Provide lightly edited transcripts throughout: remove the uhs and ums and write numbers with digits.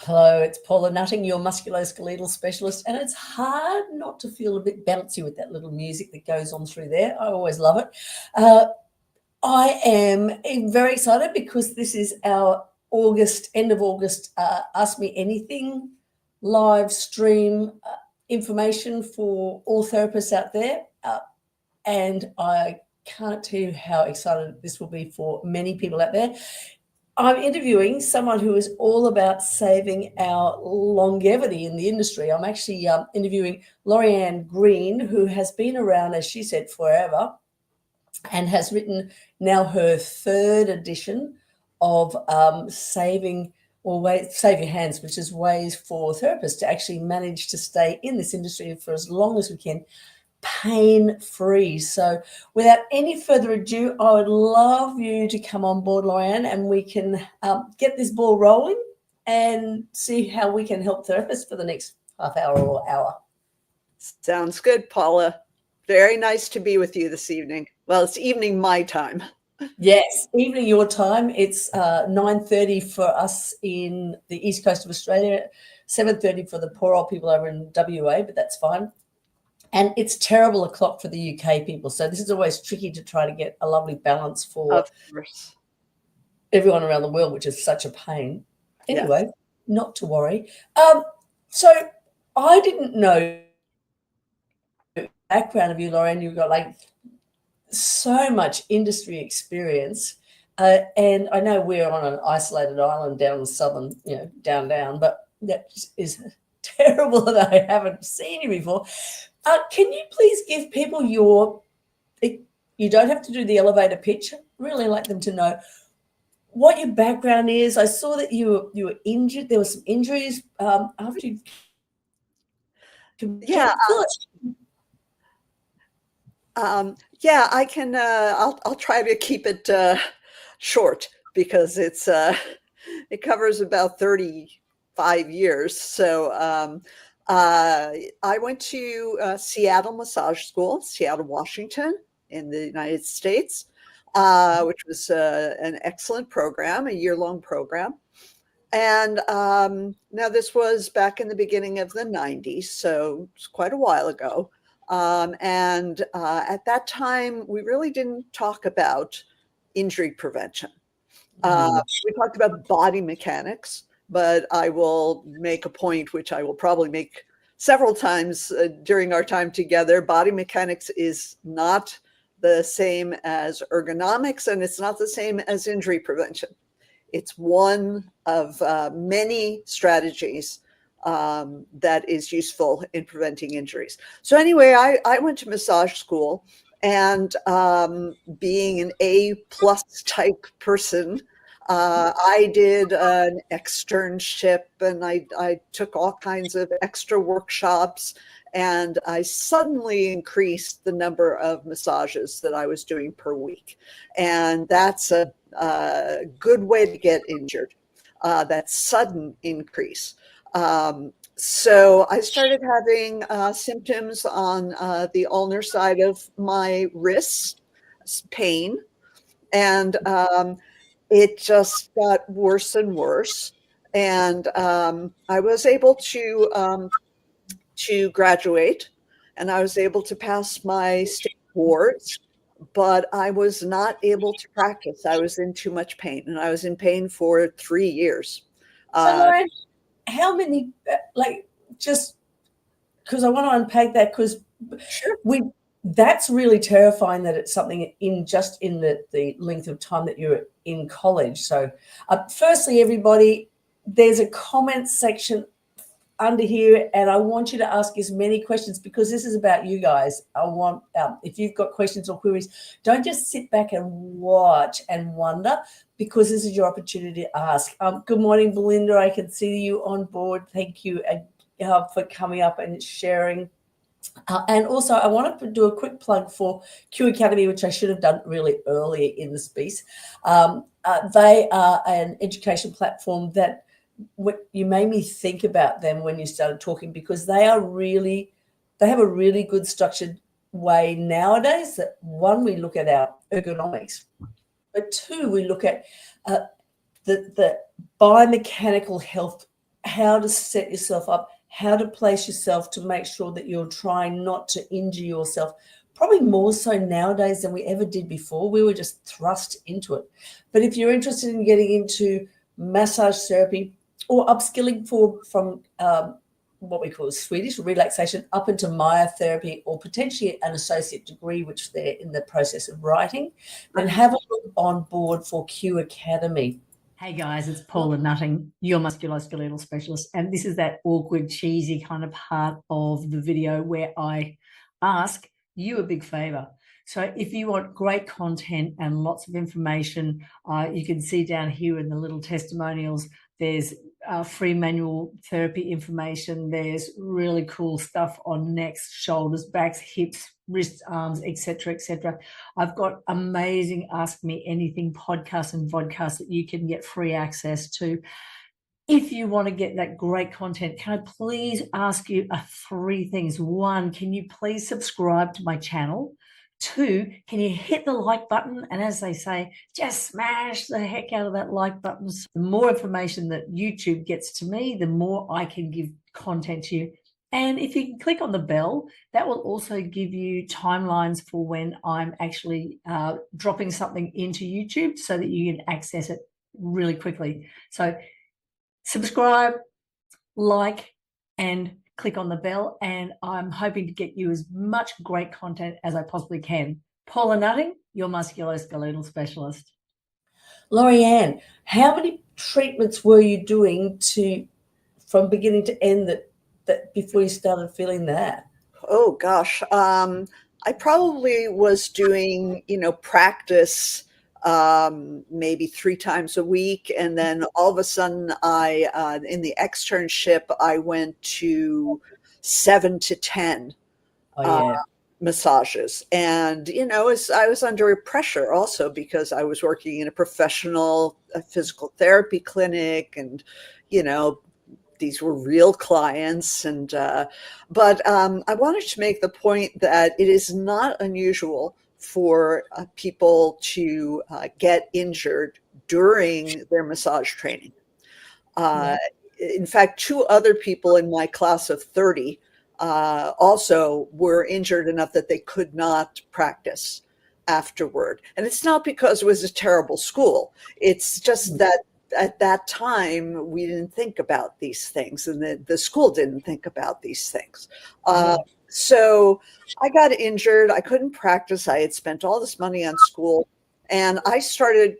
Hello, it's Paula Nutting, your musculoskeletal specialist, and it's hard not to feel a bit bouncy with that little music that goes on through there. I always love it. I am very excited because this is our end of August, Ask Me Anything live stream information for all therapists out there. And I can't tell you how excited this will be for many people out there. I'm interviewing someone who is all about saving our longevity in the industry. I'm actually interviewing Lauriann Greene, who has been around, as she said, forever, and has written now her third edition of Save Your Hands, which is ways for therapists to actually manage to stay in this industry for as long as we can, pain-free. So without any further ado, I would love you to come on board, Lauriann, and we can get this ball rolling and see how we can help therapists for the next half hour or hour. Sounds good, Paula. Very nice to be with you this evening. Well, it's evening my time. Yes, evening your time. It's 9:30 for us in the east coast of Australia, 7:30 for the poor old people over in WA, but that's fine. And it's terrible o'clock for the UK people. So this is always tricky to try to get a lovely balance for everyone around the world, which is such a pain. Anyway, yes. Not to worry. So I didn't know the background of you, Lauriann. You've got like so much industry experience. And I know we're on an isolated island down in southern, down, but that is terrible that I haven't seen you before. Can you please give people you don't have to do the elevator pitch, really like them to know what your background is. I saw that you were injured. There were some injuries after you. I can, I'll try to keep it short because it covers about 35 years. So, I went to Seattle Massage School, Seattle, Washington, in the United States, which was an excellent program, a year-long program. And now this was back in the beginning of the 90s, so it's quite a while ago. And at that time, we really didn't talk about injury prevention. We talked about body mechanics. But I will make a point, which I will probably make several times during our time together. Body mechanics is not the same as ergonomics, and it's not the same as injury prevention. It's one of many strategies that is useful in preventing injuries. So anyway, I went to massage school, and being an A+ type person, I did an externship, and I took all kinds of extra workshops, and I suddenly increased the number of massages that I was doing per week. And that's a good way to get injured, that sudden increase. So I started having symptoms on the ulnar side of my wrist, pain, and it just got worse and worse. And I was able to graduate, and I was able to pass my state boards, but I was not able to practice. I was in too much pain, and I was in pain for 3 years. So Lauriann, how many, just because I want to unpack that, because sure. That's really terrifying that it's something in the length of time that you're in college. So firstly, everybody, there's a comment section under here, and I want you to ask as many questions because this is about you guys. I want, if you've got questions or queries, don't just sit back and watch and wonder, because this is your opportunity to ask. Good morning, Belinda. I can see you on board. Thank you for coming up and sharing. And also, I want to do a quick plug for Q Academy, which I should have done really earlier in this piece. They are an education platform that you made me think about them when you started talking, because they have a really good structured way nowadays that, one, we look at our ergonomics, but two, we look at the biomechanical health how to set yourself up, how to place yourself to make sure that you're trying not to injure yourself. Probably more so nowadays than we ever did before. We were just thrust into it. But if you're interested in getting into massage therapy or upskilling from what we call Swedish relaxation up into myotherapy, or potentially an associate degree, which they're in the process of writing, then have a look on board for Q Academy. Hey guys, it's Paula Nutting, your musculoskeletal specialist, and this is that awkward, cheesy kind of part of the video where I ask you a big favor. So if you want great content and lots of information, you can see down here in the little testimonials, there's free manual therapy information. There's really cool stuff on necks, shoulders, backs, hips, wrists, arms, etc., etc. I've got amazing Ask Me Anything podcasts and vodcasts that you can get free access to. If you want to get that great content, can I please ask you 3 things? 1, can you please subscribe to my channel? 2, can you hit the like button? And as they say, just smash the heck out of that like button. The more information that YouTube gets to me, the more I can give content to you. And if you can click on the bell, that will also give you timelines for when I'm actually dropping something into YouTube so that you can access it really quickly. So subscribe, like, and click on the bell, and I'm hoping to get you as much great content as I possibly can. Paula Nutting, your musculoskeletal specialist. Lauriann, how many treatments were you doing from beginning to end that before you started feeling that? Oh gosh, I probably was doing, practice maybe 3 times a week, and then all of a sudden, in the externship, I went to 7 to 10 massages, and I was under pressure also because I was working in a professional physical therapy clinic, and these were real clients, and but I wanted to make the point that it is not unusual for people to get injured during their massage training. In fact, 2 other people in my class of 30 also were injured enough that they could not practice afterward. And it's not because it was a terrible school. It's just that at that time, we didn't think about these things, and the school didn't think about these things. So I got injured. I couldn't practice. I had spent all this money on school, and I started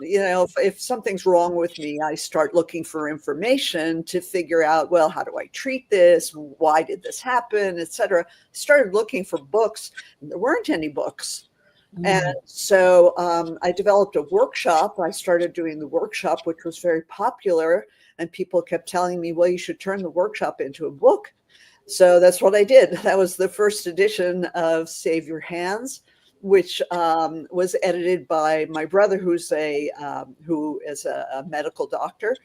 if something's wrong with me, I start looking for information to figure out, well, how do I treat this? Why did this happen, etc. Started looking for books, and there weren't any books. And so I developed a workshop. I started doing the workshop, which was very popular, and people kept telling me, well, you should turn the workshop into a book. So that's what I did. That was the first edition of Save Your Hands, which was edited by my brother, who is a medical doctor,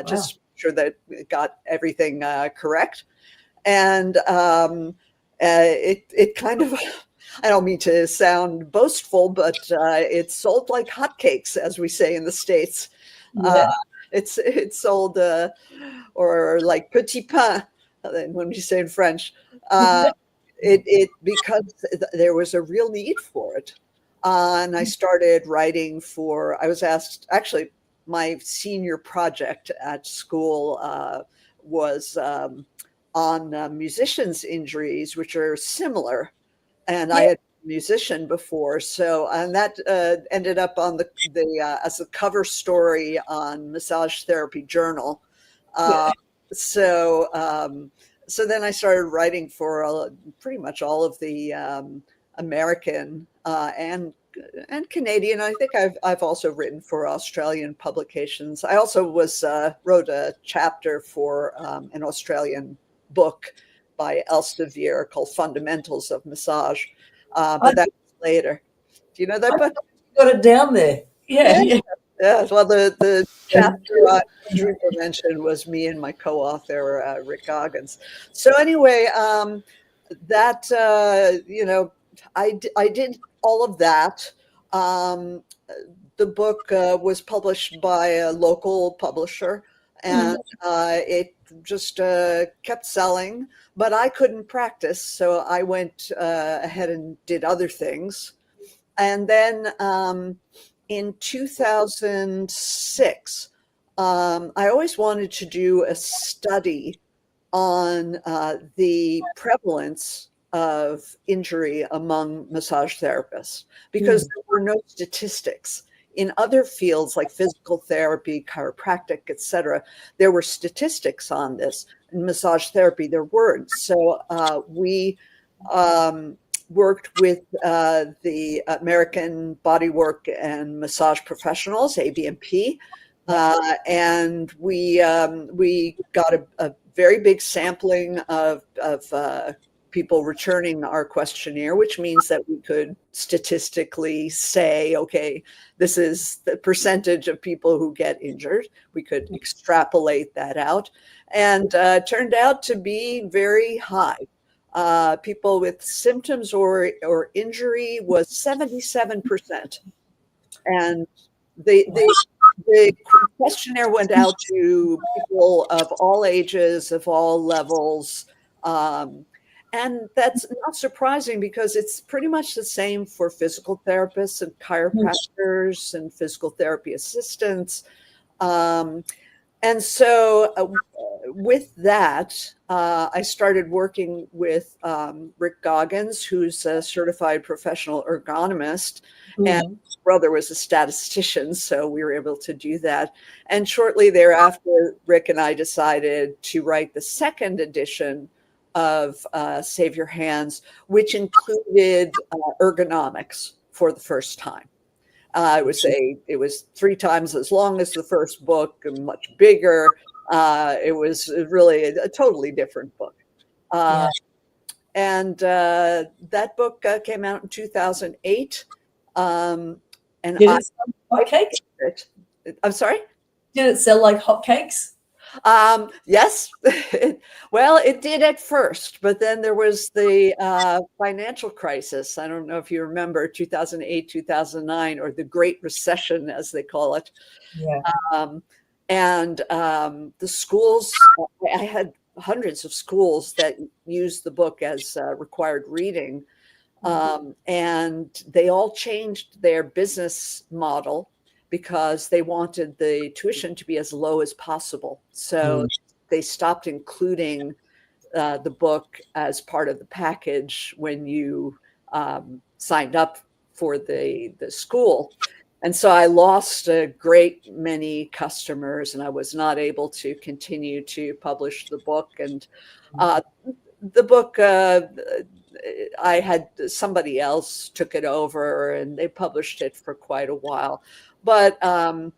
just to make sure that it got everything correct. And it kind of, I don't mean to sound boastful, but it sold like hotcakes, as we say in the States. It sold, or like petit pain, when we say in French. Because there was a real need for it. And I started writing I was asked, actually, my senior project at school was on musicians' injuries, which are similar. And I had been a musician before. So, and that ended up on as a cover story on Massage Therapy Journal. So then I started writing for pretty much all of the American and Canadian. I think I've also written for Australian publications. I also wrote a chapter for an Australian book by Elsevier called Fundamentals of Massage, but that was later. Do you know that book? Got it down there. Yeah. Well, the chapter on injury prevention was me and my co-author, Rick Goggins. So anyway, that, I did all of that. The book was published by a local publisher, and it just kept selling, but I couldn't practice, so I went ahead and did other things. And then in 2006, I always wanted to do a study on the prevalence of injury among massage therapists, because there were no statistics. In other fields like physical therapy, chiropractic, etc., there were statistics on this. In massage therapy, there weren't. So we worked with the American Bodywork and Massage Professionals, ABMP, and we got a very big sampling of people returning our questionnaire, which means that we could statistically say, okay, this is the percentage of people who get injured. We could extrapolate that out, and turned out to be very high. People with symptoms or injury was 77%. And the questionnaire went out to people of all ages, of all levels. And that's not surprising, because it's pretty much the same for physical therapists and chiropractors and physical therapy assistants. And so with that, I started working with Rick Goggins, who's a certified professional ergonomist, and his brother was a statistician, so we were able to do that. And shortly thereafter, Rick and I decided to write the second edition of Save Your Hands, which included ergonomics for the first time. It was 3 times as long as the first book and much bigger. It was really a totally different book. And that book came out in 2008. And Did it sell hotcakes? I'm sorry? Did it sell like hotcakes? Yes. Well, it did at first, but then there was the financial crisis. I don't know if you remember 2008, 2009, or the Great Recession, as they call it. Yeah. And the schools, I had hundreds of schools that used the book as required reading. And they all changed their business model because they wanted the tuition to be as low as possible. So they stopped including the book as part of the package when you signed up for the school. And so I lost a great many customers, and I was not able to continue to publish the book. And the book, I had somebody else took it over, and they published it for quite a while. But, and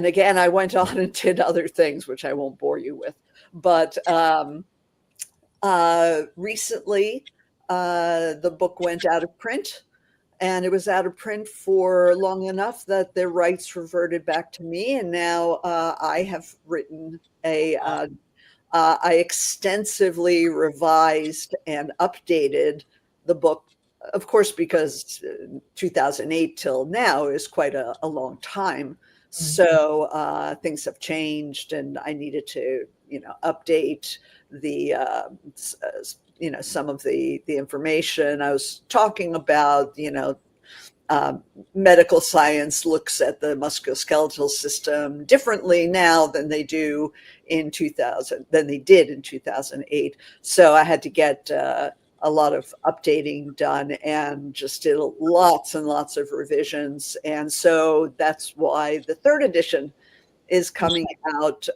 again, I went on and did other things, which I won't bore you with. But recently, the book went out of print, and it was out of print for long enough that the rights reverted back to me. And now I have written I extensively revised and updated the book, of course, because 2008 till now is quite a long time. So things have changed, and I needed to, update the, some of the information. I was talking about, medical science looks at the musculoskeletal system differently now than they did in 2008. So I had to get a lot of updating done, and just did lots and lots of revisions. And so that's why the third edition is coming out.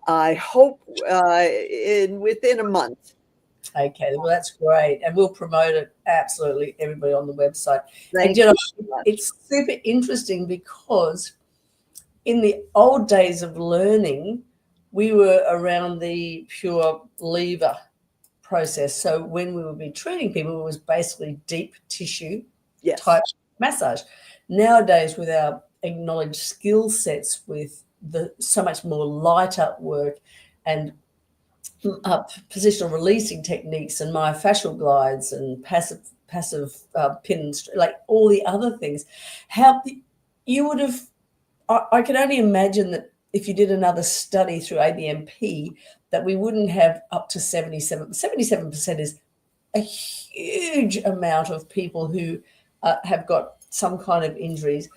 I hope within a month. Okay, well, that's great. And we'll promote it, absolutely, everybody on the website. Thank you know, you. it's super interesting, because in the old days of learning, we were around the pure lever process. So when we would be treating people, it was basically deep tissue type massage. Nowadays, with our acknowledged skill sets, with so much more lighter work and positional releasing techniques and myofascial glides and passive pins, like all the other things, how you would have, I can only imagine that if you did another study through ABMP, that we wouldn't have up to 77%. 77% is a huge amount of people who have got some kind of injuries.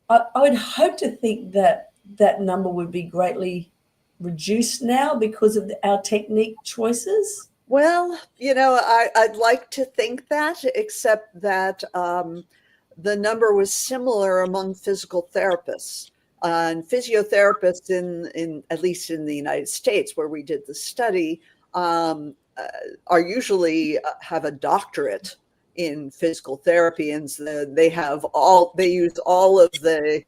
I would hope to think that that number would be greatly reduced now because of our technique choices. Well, I'd like to think that, except that the number was similar among physical therapists. And physiotherapists in at least in the United States, where we did the study, are usually have a doctorate in physical therapy, and so they use all of the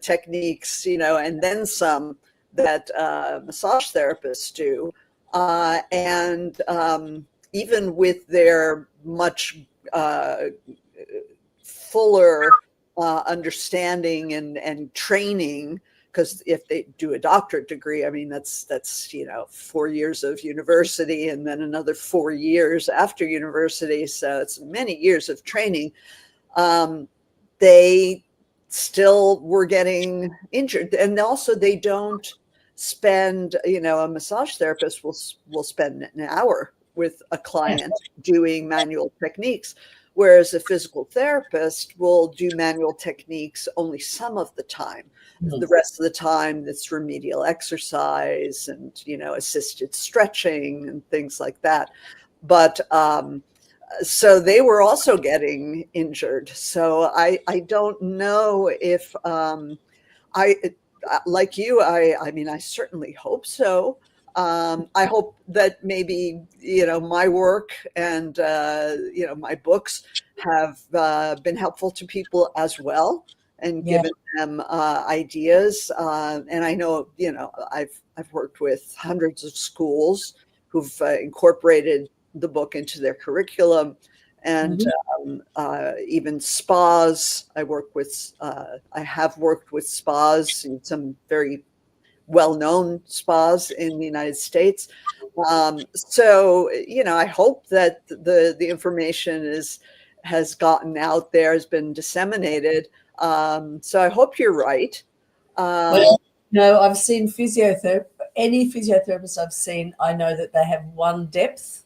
techniques, and then some that massage therapists do. And even with their much fuller understanding and training, because if they do a doctorate degree, I mean, that's 4 years of university and then another 4 years after university. So it's many years of training. They still were getting injured. And also they don't spend, a massage therapist will spend an hour with a client doing manual techniques, whereas a physical therapist will do manual techniques only some of the time. Mm-hmm. The rest of the time, it's remedial exercise and, assisted stretching and things like that. But so they were also getting injured. So I don't know if like you, I mean, I certainly hope so. I hope that maybe, my work and, my books have been helpful to people as well and given them ideas. And I know, I've worked with hundreds of schools who've incorporated the book into their curriculum. And even spas. I have worked with spas in some very well-known spas in the United States. So, I hope that the information has gotten out there, has been disseminated. So I hope you're right. Well, no, I've seen any physiotherapist I've seen, I know that they have one depth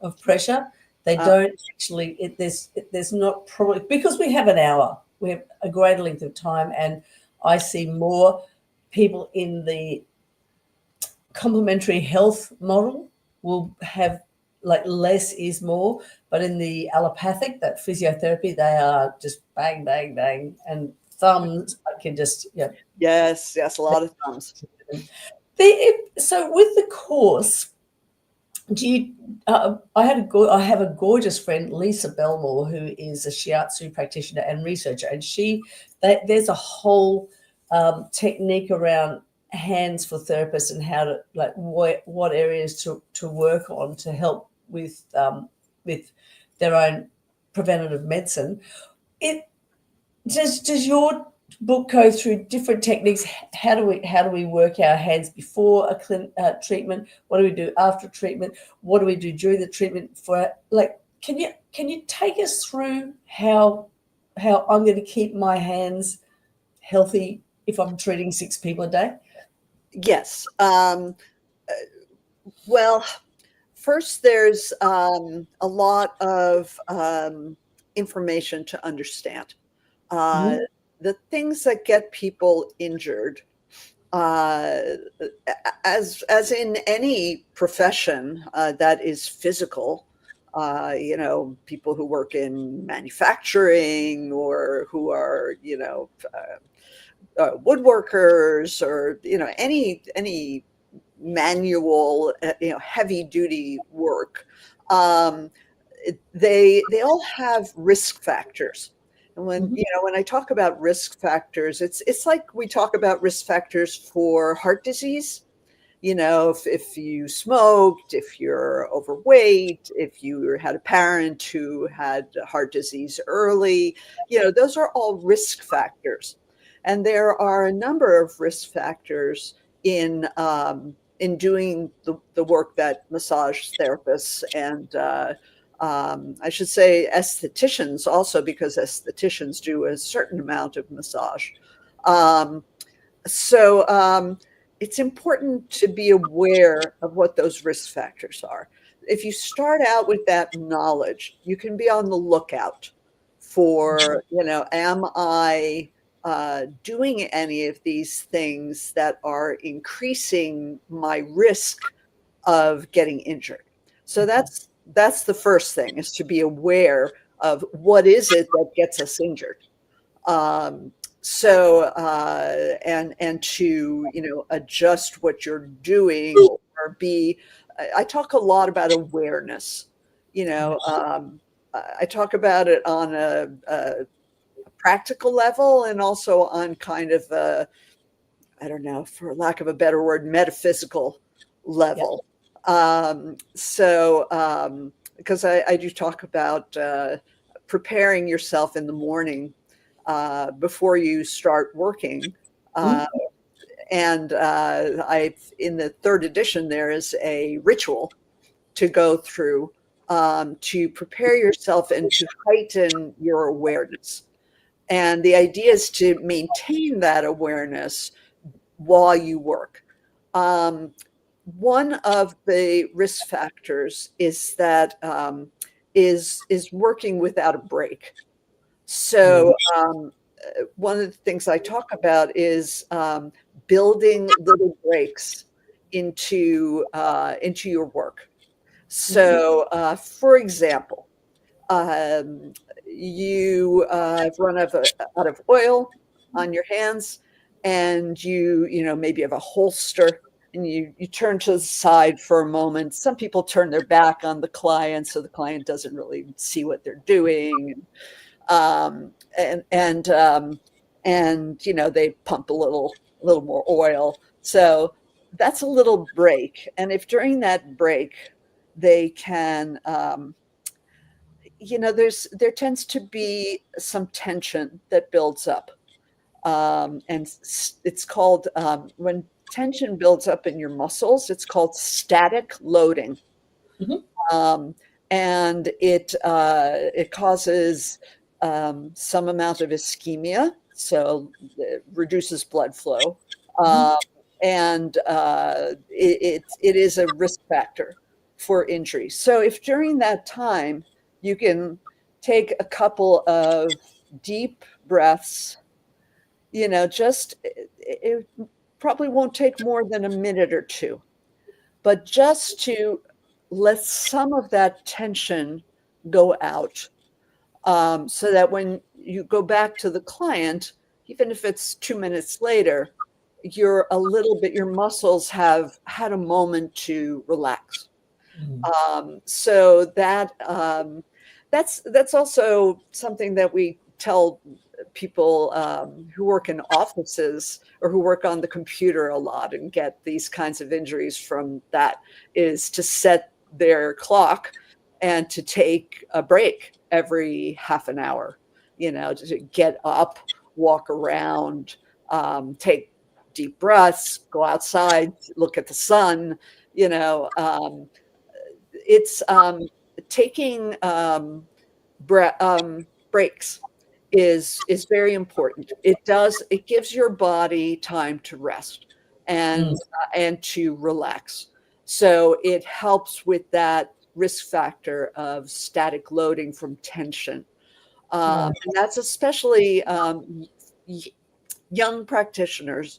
of pressure. They don't actually, there's not probably, because we have an hour, we have a greater length of time, and I see more people in the complementary health model will have like less is more, but in the allopathic, that physiotherapy, they are just bang, bang, bang, and thumbs, I can just, Yes, a lot of thumbs. So with the course, do you? I have a gorgeous friend, Lisa Belmore, who is a shiatsu practitioner and researcher, and there's a whole technique around hands for therapists and how to what areas to work on to help with their own preventative medicine. Does your book go through different techniques? How do we work our hands before a treatment? What do we do after treatment? What do we do during the treatment? Can you take us through how I'm going to keep my hands healthy if I'm treating 6 people a day? Yes. Well, first, there's a lot of information to understand. The things that get people injured, as in any profession that is physical, people who work in manufacturing or who are, woodworkers or, any manual, heavy duty work, they all have risk factors. And when I talk about risk factors, it's like we talk about risk factors for heart disease. If you smoked, if you're overweight, if you had a parent who had heart disease early, those are all risk factors. And there are a number of risk factors in doing the work that massage therapists and I should say estheticians also, because estheticians do a certain amount of massage. So it's important to be aware of what those risk factors are. If you start out with that knowledge, you can be on the lookout for, am I doing any of these things that are increasing my risk of getting injured? So that's the first thing, is to be aware of what is it that gets us injured. Um, and to adjust what you're doing, or I talk a lot about awareness. I talk about it on a practical level, and also on kind of a, I don't know, for lack of a better word, metaphysical level. Because I do talk about preparing yourself in the morning before you start working. And in the third edition, there is a ritual to go through to prepare yourself and to heighten your awareness. And the idea is to maintain that awareness while you work. One of the risk factors is that is working without a break. So one of the things I talk about is building little breaks into your work. So, for example, you run out of oil on your hands, and you maybe have a holster, and you turn to the side for a moment. Some people turn their back on the client, so the client doesn't really see what they're doing. And they pump a little more oil. So that's a little break. And if during that break they can, there tends to be some tension that builds up. And it's called, when tension builds up in your muscles, it's called static loading. And it causes some amount of ischemia, so it reduces blood flow. And it is a risk factor for injury. So if during that time you can take a couple of deep breaths, it probably won't take more than a minute or two, but just to let some of that tension go out, so that when you go back to the client, even if it's 2 minutes later, your muscles have had a moment to relax. So that's also something that we tell people who work in offices or who work on the computer a lot and get these kinds of injuries from that, is to set their clock and to take a break every half an hour, to get up, walk around, take deep breaths, go outside, look at the sun. It's taking breaks is very important. It gives your body time to rest and to relax. So it helps with that risk factor of static loading from tension. And that's especially young practitioners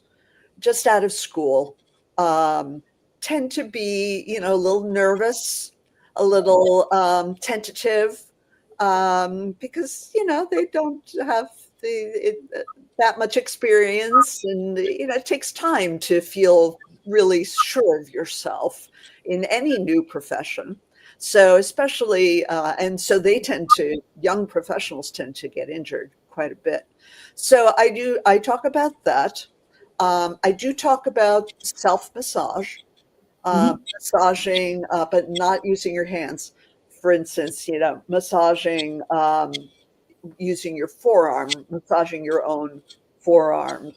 just out of school tend to be, a little nervous, a little tentative, because, they don't have that much experience. And, it takes time to feel really sure of yourself in any new profession. So especially, and so young professionals tend to get injured quite a bit. So I talk about that. I do talk about self-massage, massaging, but not using your hands. For instance, massaging, using your forearm, massaging your own forearm.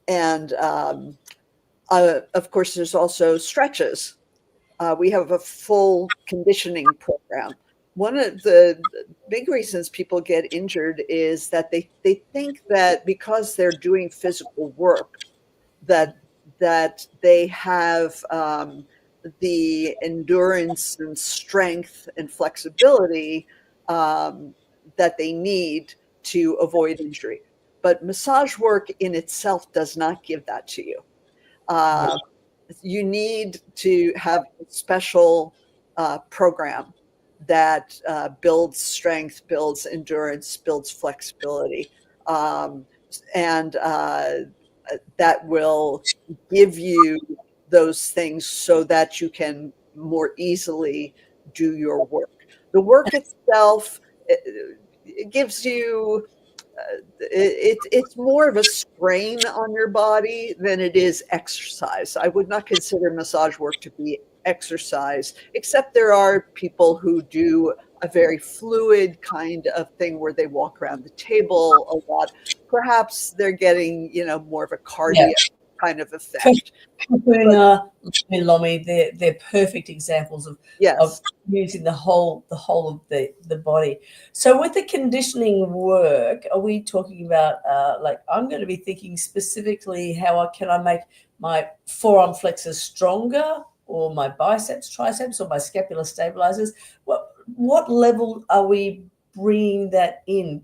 And of course, there's also stretches. We have a full conditioning program. One of the big reasons people get injured is that they think that because they're doing physical work, that they have the endurance and strength and flexibility that they need to avoid injury. But massage work in itself does not give that to you. You need to have a special program that builds strength, builds endurance, builds flexibility, and that will give you those things so that you can more easily do your work. The work itself, it gives you it's more of a strain on your body than it is exercise. I would not consider massage work to be exercise, except there are people who do a very fluid kind of thing where they walk around the table a lot. Perhaps they're getting, more of a cardio kind of effect. Lomi, they're perfect examples of using the whole of the body. So with the conditioning work, are we talking about I'm going to be thinking specifically how can I make my forearm flexors stronger, or my biceps, triceps, or my scapular stabilizers? What level are we bringing that in?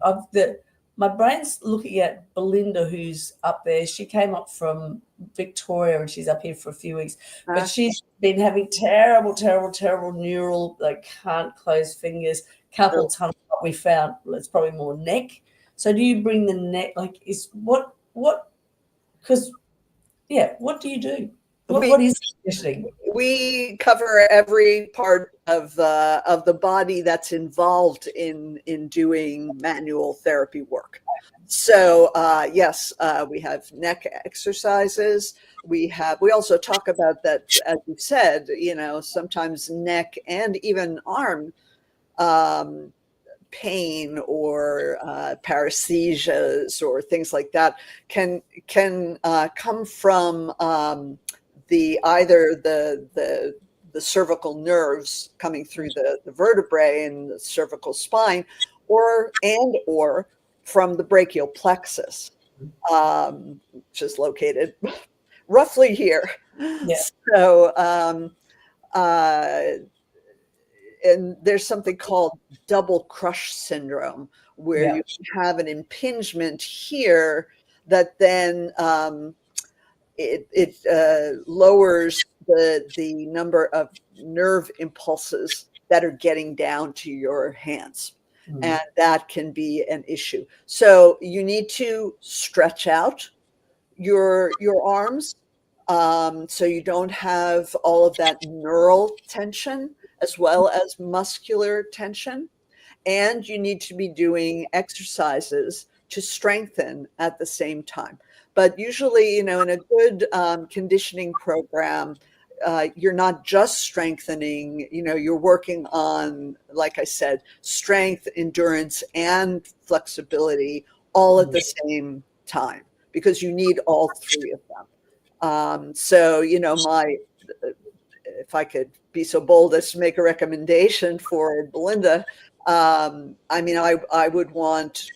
My brain's looking at Belinda, who's up there. She came up from Victoria and she's up here for a few weeks, but she's been having terrible neural, can't close fingers. Couple times what we found, it's probably more neck. So do you bring the neck, what do you do? What is conditioning? We cover every part of the body that's involved in doing manual therapy work. So yes, we have neck exercises. We also talk about that, as you said, sometimes neck and even arm pain or paresthesias or things like that can come from either the cervical nerves coming through the vertebrae and the cervical spine, or from the brachial plexus, which is located roughly here. Yeah. So, and there's something called double crush syndrome, where you have an impingement here that then it lowers the number of nerve impulses that are getting down to your hands. And that can be an issue. So you need to stretch out your arms so you don't have all of that neural tension as well as muscular tension. And you need to be doing exercises to strengthen at the same time. But usually, in a good conditioning program, you're not just strengthening, you're working on, like I said, strength, endurance, and flexibility all at the same time, because you need all three of them. So, if I could be so bold as to make a recommendation for Belinda, I would want,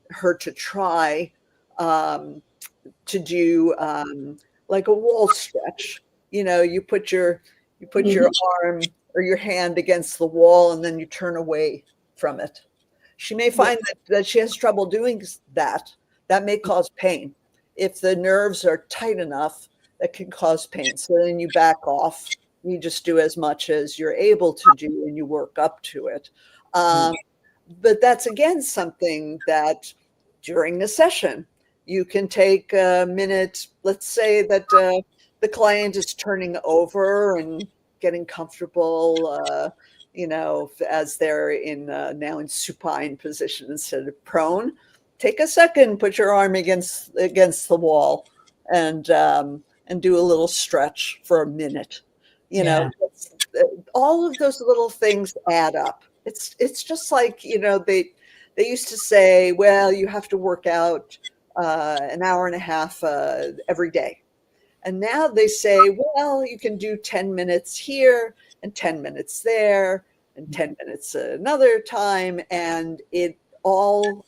her to try to do like a wall stretch. You put your arm or your hand against the wall and then you turn away from it. She may find that she has trouble doing that. That may cause pain. If the nerves are tight enough, that can cause pain. So then you back off. You just do as much as you're able to do and you work up to it. But that's, again, something that during the session, you can take a minute. Let's say that the client is turning over and getting comfortable, as they're now in supine position instead of prone. Take a second, put your arm against the wall, and do a little stretch for a minute. All of those little things add up. It's just like, they used to say, well, you have to work out an hour and a half every day. And now they say, well, you can do 10 minutes here and 10 minutes there and 10 minutes another time. And it all,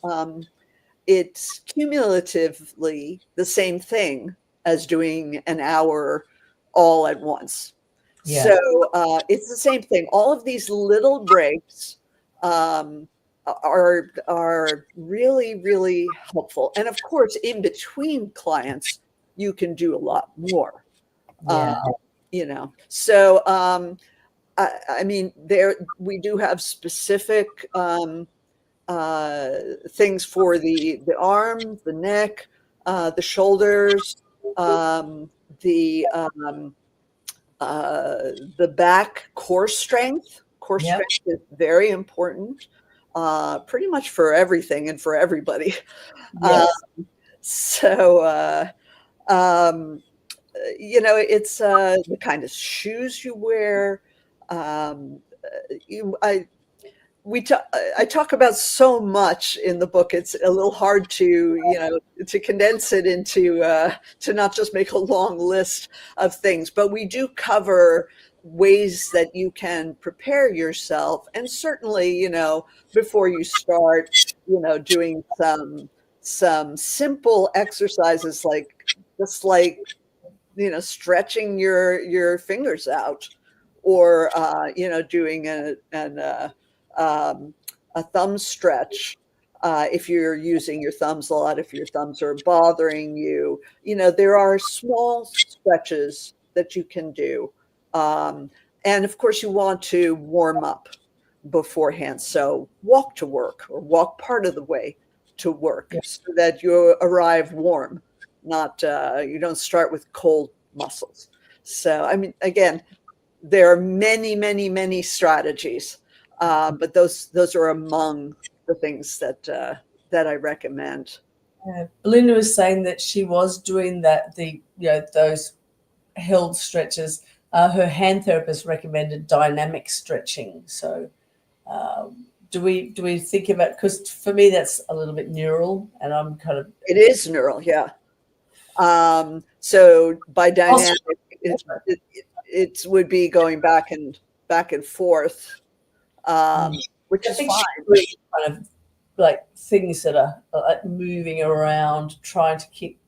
it's cumulatively the same thing as doing an hour all at once. Yeah. So it's the same thing. All of these little breaks are really, really helpful. And of course, in between clients, you can do a lot more. Yeah. You know, so I mean, we do have specific things for the arm, the neck, the shoulders, the back. Core strength. Core Yep. strength is very important, pretty much for everything and for everybody. Yes. So, you know, it's the kind of shoes you wear. I talk about so much in the book. It's a little hard to, you know, to condense it into to not just make a long list of things, but we do cover ways that you can prepare yourself. And certainly, you know, before you start, you know, doing some simple exercises, like you know, stretching your fingers out, or you know, doing a thumb stretch, if you're using your thumbs a lot, if your thumbs are bothering you. You know, there are small stretches that you can do, and of course you want to warm up beforehand. So walk to work, or walk part of the way to work, so that you arrive warm, not you don't start with cold muscles. So I mean, again, there are many, many, many strategies, but those are among the things that I recommend. Belinda was saying that she was doing that, those held stretches. Her hand therapist recommended dynamic stretching. So do we think about, because for me that's a little bit neural, and I'm kind of, it is neural, yeah. So by dynamic, it would be going back and forth, which is fine. Kind of like things that are like moving around, trying to keep.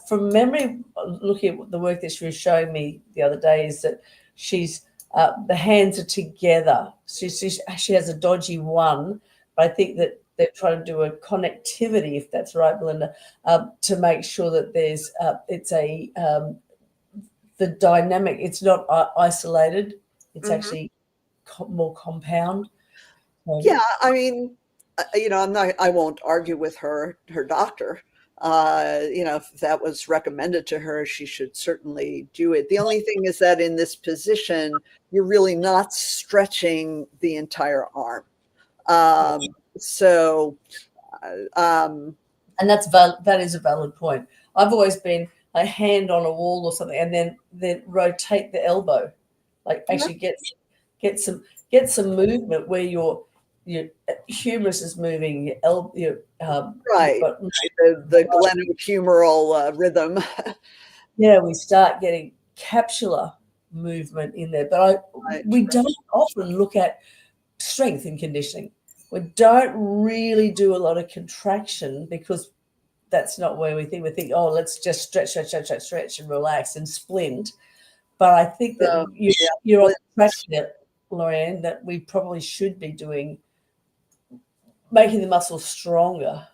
From memory, looking at the work that she was showing me the other day, is that she's the hands are together. She has a dodgy one, but I think that they're trying to do a connectivity, if that's right, Belinda, to make sure that there's it's a the dynamic. It's not isolated. It's actually more compound. Yeah, I mean, you know, I won't argue with her doctor. You know, if that was recommended to her, she should certainly do it. The only thing is that in this position, you're really not stretching the entire arm. So, and that is a valid point. I've always been a hand on a wall or something, and then rotate the elbow, like actually get some movement where your humerus is moving, right, the glenohumeral rhythm. Yeah, we start getting capsular movement in there, but we don't often look at strength and conditioning. We don't really do a lot of contraction, because that's not where we think. We think, oh, let's just stretch and relax and splint. But I think that you're on track there, Lauriann, that we probably should be doing, making the muscles stronger.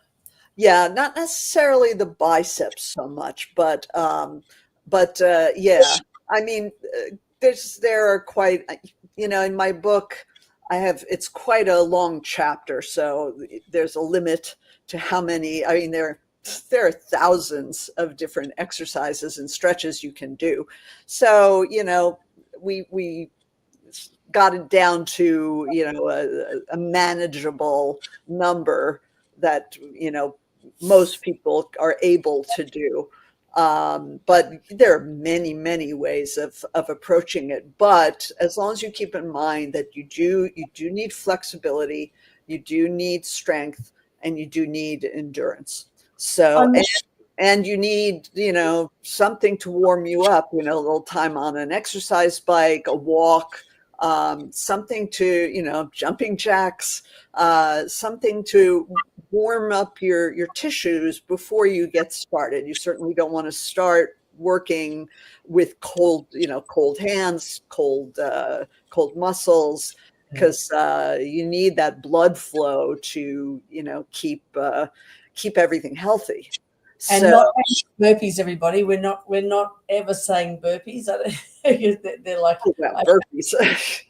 Yeah, not necessarily the biceps so much, but yeah. I mean, there are quite, you know, in my book, it's quite a long chapter, so there's a limit to how many. I mean, there are thousands of different exercises and stretches you can do. So, you know, we got it down to, you know, a manageable number that, you know, most people are able to do. But there are many, many ways of approaching it. But as long as you keep in mind that you do need flexibility, you do need strength, and you do need endurance. So, and you need, you know, something to warm you up, you know, a little time on an exercise bike, a walk, something to, jumping jacks, something to warm up your tissues before you get started. You certainly don't want to start working with cold hands, cold muscles, because you need that blood flow to, keep everything healthy. And not burpees, everybody. We're not ever saying burpees. They're like burpees.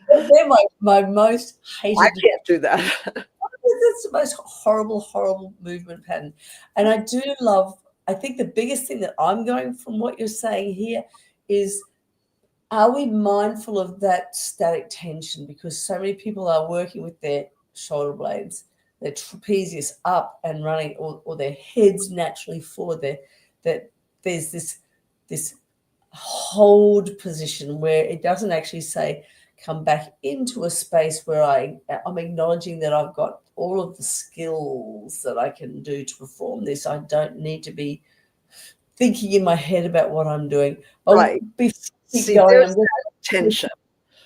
They're my most hated. I can't do that. That's the most horrible movement pattern. And I do love, I think the biggest thing that I'm going from what you're saying here is, are we mindful of that static tension? Because so many people are working with their shoulder blades, their trapezius up and running, or their heads naturally forward. That there's this hold position where it doesn't actually say come back into a space where I'm acknowledging that I've got all of the skills that I can do to perform this. I don't need to be thinking in my head about what I'm doing. Right. See, there's that tension.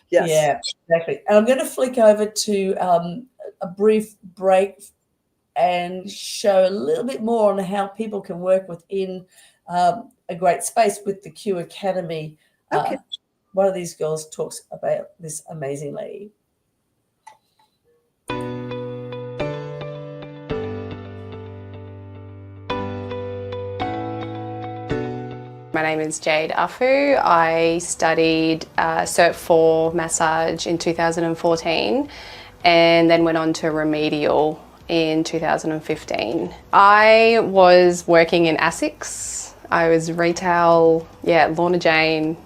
Yes. Yeah, exactly. And I'm going to flick over to a brief break and show a little bit more on how people can work within a great space with the Q Academy. Okay. One of these girls talks about this amazingly. My name is Jade Afu. I studied Cert 4 massage in 2014 and then went on to remedial in 2015. I was working in ASICS. I was retail, Lorna Jane.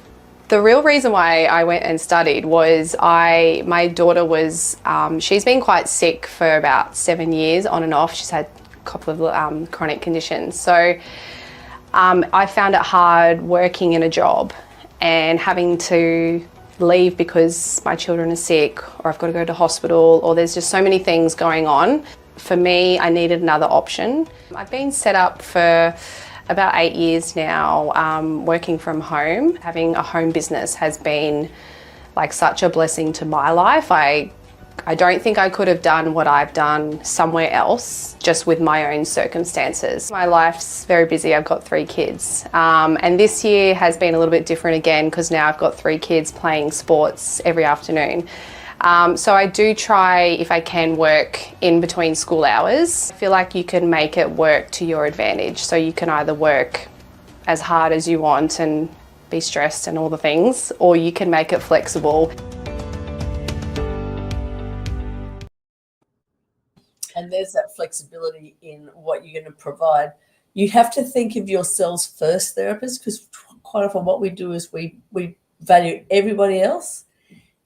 The real reason why I went and studied was my daughter was, she's been quite sick for about 7 years on and off. She's had a couple of chronic conditions. So I found it hard working in a job and having to leave because my children are sick, or I've got to go to hospital, or there's just so many things going on. For me, I needed another option. I've been set up for about 8 years now, working from home. Having a home business has been like such a blessing to my life. I don't think I could have done what I've done somewhere else just with my own circumstances. My life's very busy. I've got 3 kids. And this year has been a little bit different again because now I've got 3 kids playing sports every afternoon. So I do try, if I can, work in between school hours. I feel like you can make it work to your advantage. So you can either work as hard as you want and be stressed and all the things, or you can make it flexible. And there's that flexibility in what you're going to provide. You have to think of yourselves first, therapists, because quite often what we do is we value everybody else,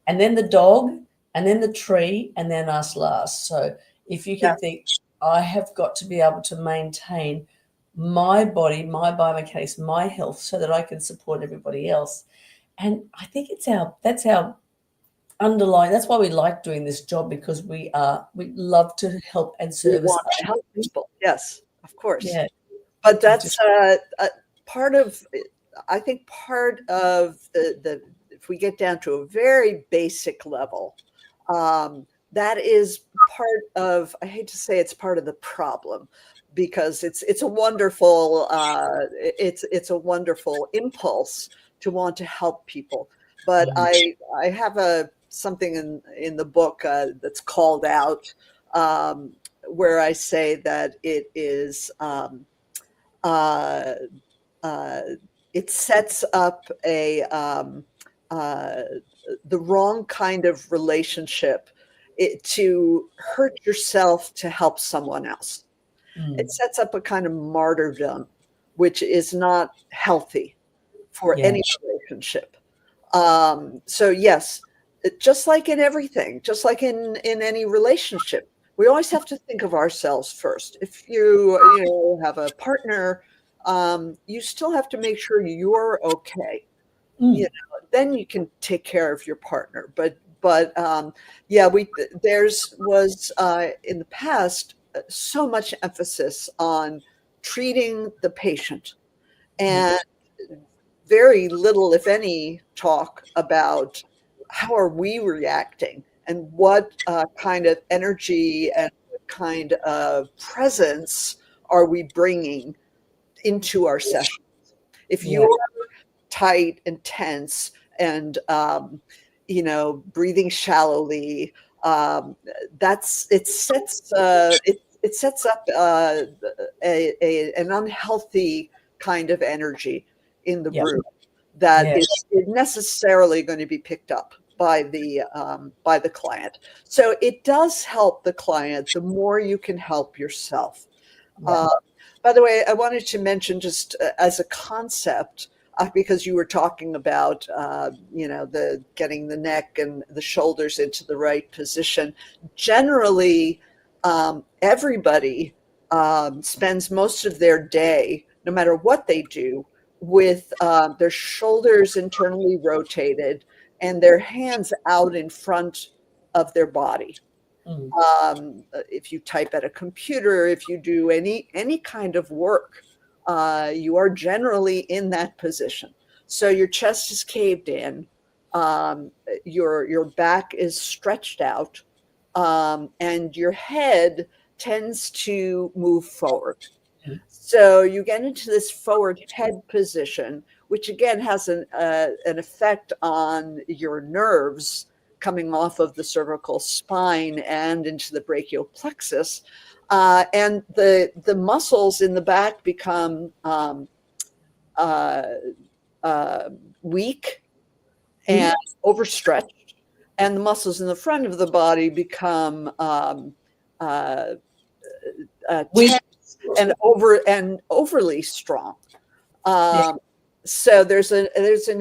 and then the dog, and then the tree, and then us last. So if you can think, I have got to be able to maintain my body, my biomechanics, my health, so that I can support everybody else. And I think that's our underlying. That's why we like doing this job, because we love to help and service. We want to help people. Yes, of course. Yeah. But that's part of the if we get down to a very basic level, that is part of, I hate to say it's part of the problem, because it's a wonderful it's a wonderful impulse to want to help people. But I have something in the book that's called out, where I say that it is it sets up the wrong kind of relationship to hurt yourself to help someone else. It sets up a kind of martyrdom, which is not healthy for any relationship. So yes, just like in everything, just like in any relationship, we always have to think of ourselves first. If you have a partner, you still have to make sure you're okay. Then you can take care of your partner. But was in the past so much emphasis on treating the patient, and very little, if any, talk about how are we reacting, and what kind of energy and what kind of presence are we bringing into our session? If Yeah. you're tight and tense and breathing shallowly, it sets up an unhealthy kind of energy in the Yep. room that Yeah. is necessarily going to be picked up by the client. So it does help the client the more you can help yourself. Yeah. By the way, I wanted to mention, just as a concept, because you were talking about, the getting the neck and the shoulders into the right position. Generally, everybody spends most of their day, no matter what they do, with their shoulders internally rotated and their hands out in front of their body. If you type at a computer, if you do any kind of work, you are generally in that position. So your chest is caved in, your back is stretched out, and your head tends to move forward. So you get into this forward head position, which again has an effect on your nerves coming off of the cervical spine and into the brachial plexus, and the muscles in the back become weak and overstretched, and the muscles in the front of the body become tense and overly strong. So there's an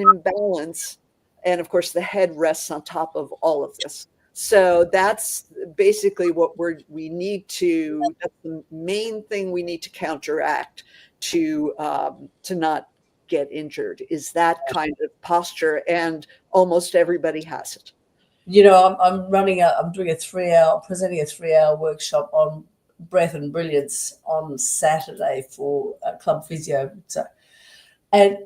imbalance, and of course the head rests on top of all of this. So that's basically what we need to. That's the main thing we need to counteract to not get injured, is that kind of posture, and almost everybody has it. I'm presenting a 3-hour workshop on breath and brilliance on Saturday for Club Physio. And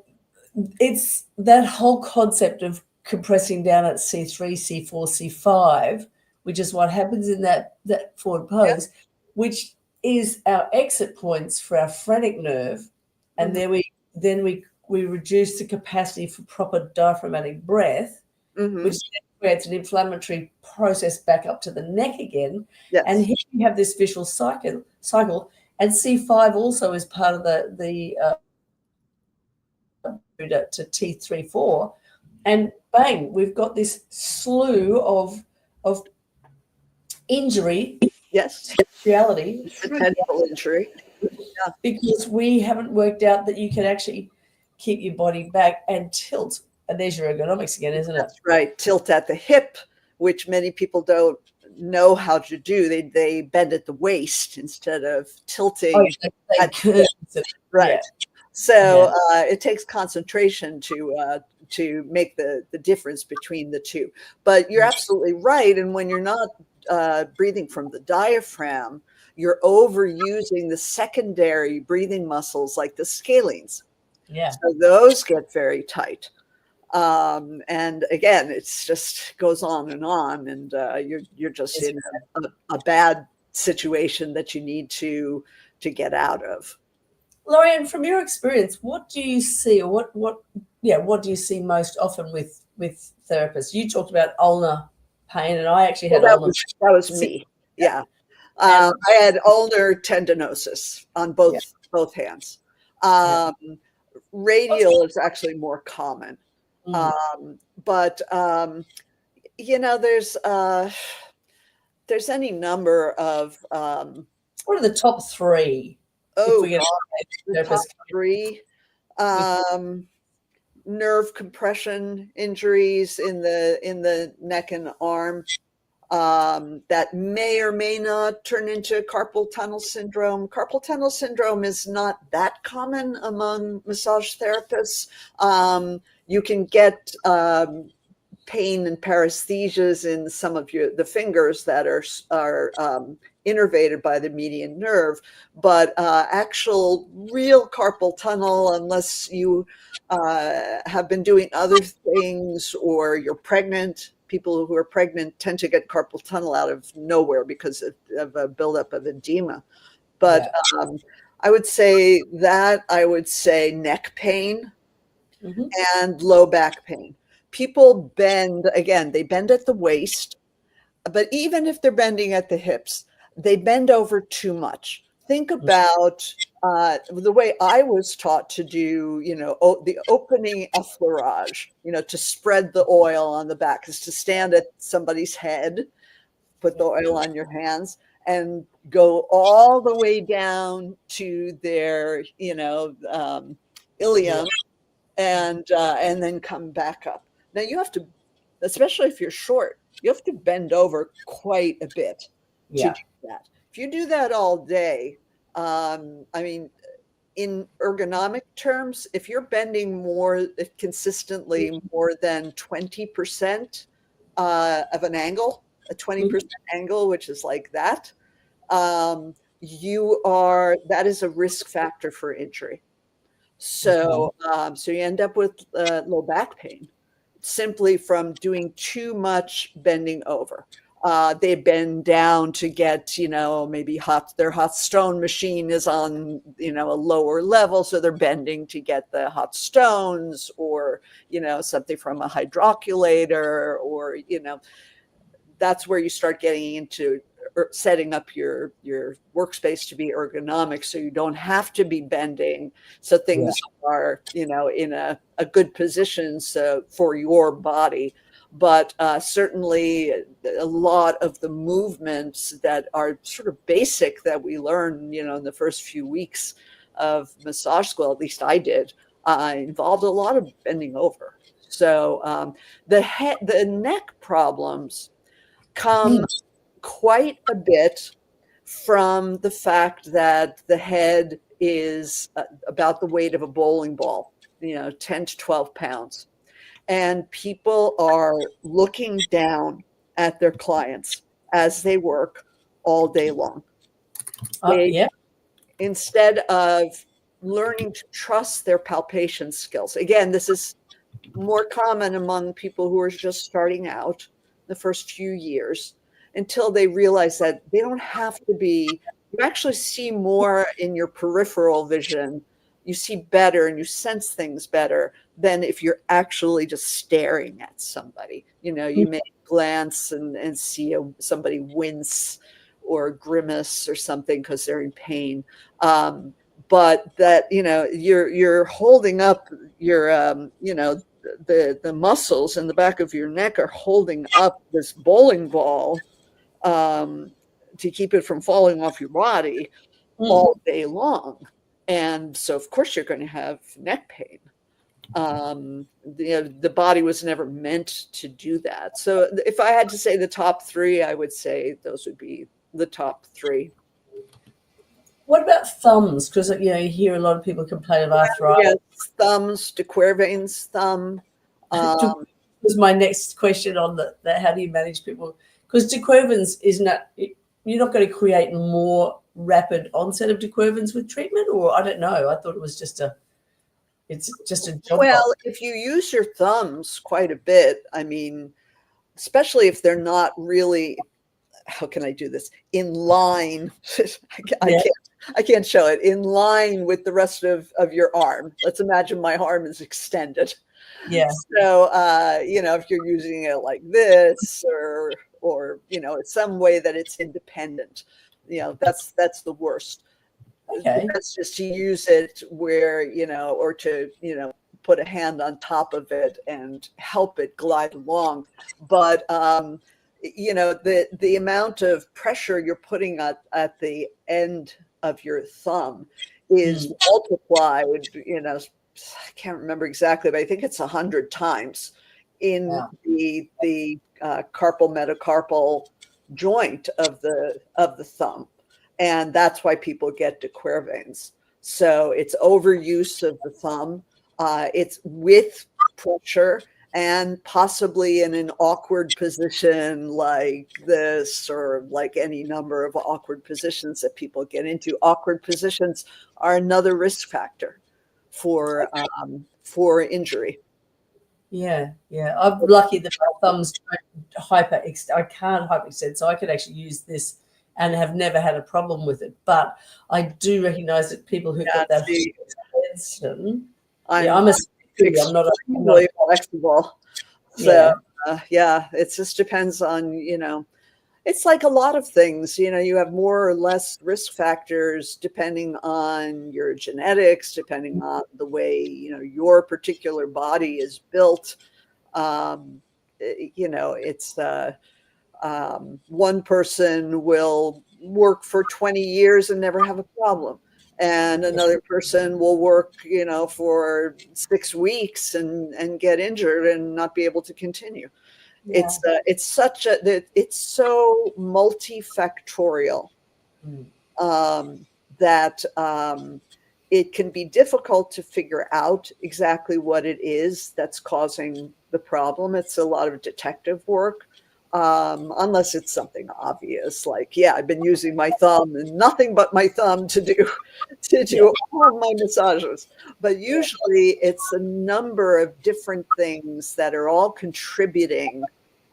it's that whole concept of compressing down at C3, C4, C5, which is what happens in that forward pose, which is our exit points for our phrenic nerve. And then we reduce the capacity for proper diaphragmatic breath, which creates an inflammatory process back up to the neck again. Yes. And here we have this visual cycle. And C5 also is part of the to T3, 4, and bang, we've got this slew of injury. Yes. Reality. Potential injury. Because we haven't worked out that you can actually keep your body back and tilt. And there's your ergonomics again, isn't it? That's right. Tilt at the hip, which many people don't know how to do. They bend at the waist instead of tilting. Right. Yeah. So it takes concentration to make the difference between the two. But you're absolutely right. And when you're not breathing from the diaphragm, you're overusing the secondary breathing muscles like the scalenes. Yeah. So those get very tight. And again, it's just goes on, and you're just in a bad situation that you need to get out of. Lauriann, from your experience, what do you see, or what do you see most often with therapists? You talked about ulnar pain, and I actually had that was me. Yeah. I had ulnar tendinosis on both hands. Radial is actually more common. But there's any number of what are the top 3? The top 3. Nerve compression injuries in the neck and arm, that may or may not turn into carpal tunnel syndrome. Carpal tunnel syndrome is not that common among massage therapists. You can get pain and paresthesias in some of the fingers that are innervated by the median nerve, but actual real carpal tunnel, unless you have been doing other things or you're pregnant, people who are pregnant tend to get carpal tunnel out of nowhere because of a buildup of edema. But I would say neck pain and low back pain. People bend, again, they bend at the waist, but even if they're bending at the hips, they bend over too much. Think about the way I was taught to do, the opening effleurage, to spread the oil on the back, is to stand at somebody's head, put the oil on your hands, and go all the way down to their, ilium, and then come back up. Now you have to, especially if you're short, you have to bend over quite a bit to do that. If you do that all day, in ergonomic terms, if you're bending consistently more than 20% of an angle, a 20% angle, which is like that, that is a risk factor for injury. So, so you end up with low back pain simply from doing too much bending over. They bend down to get, maybe their hot stone machine is on, a lower level. So they're bending to get the hot stones, or, something from a hydroculator, or, that's where you start getting into setting up your workspace to be ergonomic, so you don't have to be bending, so things are in a good position for your body. But certainly a lot of the movements that are sort of basic that we learn in the first few weeks of massage school, at least I did, involved a lot of bending over. So the neck problems come quite a bit from the fact that the head is about the weight of a bowling ball, 10 to 12 pounds. And people are looking down at their clients as they work all day long. Instead of learning to trust their palpation skills. Again, this is more common among people who are just starting out the first few years, until they realize that they don't have to be, you actually see more in your peripheral vision. You see better and you sense things better than if you're actually just staring at somebody. You may glance and see somebody wince or grimace or something because they're in pain. But that, you're holding up your, the muscles in the back of your neck are holding up this bowling ball to keep it from falling off your body all day long. And so, of course, you're going to have neck pain. The body was never meant to do that. So if I had to say the top three, I would say those would be the top three. What about thumbs? Because, you hear a lot of people complain of arthritis. Yes, thumbs, de Quervain's thumb. Was my next question on that. How do you manage people? Because de Quervain's you're not going to create more rapid onset of de Quervain's with treatment, or I don't know. I thought it was just a job. Well, if you use your thumbs quite a bit, especially if they're not really, how can I do this? In line, I can't show it, in line with the rest of your arm. Let's imagine my arm is extended. Yeah. So, if you're using it like this or some way that it's independent, that's the worst. Okay. That's just to use it where, or to, put a hand on top of it and help it glide along. But, the amount of pressure you're putting at the end of your thumb is multiplied, I can't remember exactly, but I think it's 100 times in the carpal metacarpal joint of the thumb. And that's why people get de Quervain's. So it's overuse of the thumb. It's with pressure and possibly in an awkward position like this, or like any number of awkward positions that people get into. Awkward positions are another risk factor for injury. Yeah, yeah. I'm lucky that my thumbs don't I can't hyperextend, so I could actually use this and have never had a problem with it. But I do recognise that people who've got that See, hyperextension, I'm, yeah, I'm I'm not extremely flexible. So, yeah. yeah, it just depends on, it's like a lot of things, you have more or less risk factors depending on your genetics, depending on the way, your particular body is built. It's one person will work for 20 years and never have a problem. And another person will work, for 6 weeks and get injured and not be able to continue. Yeah. It's so multifactorial that it can be difficult to figure out exactly what it is that's causing the problem. It's a lot of detective work, unless it's something obvious, like, yeah, I've been using my thumb and nothing but my thumb to do all of my massages. But usually it's a number of different things that are all contributing,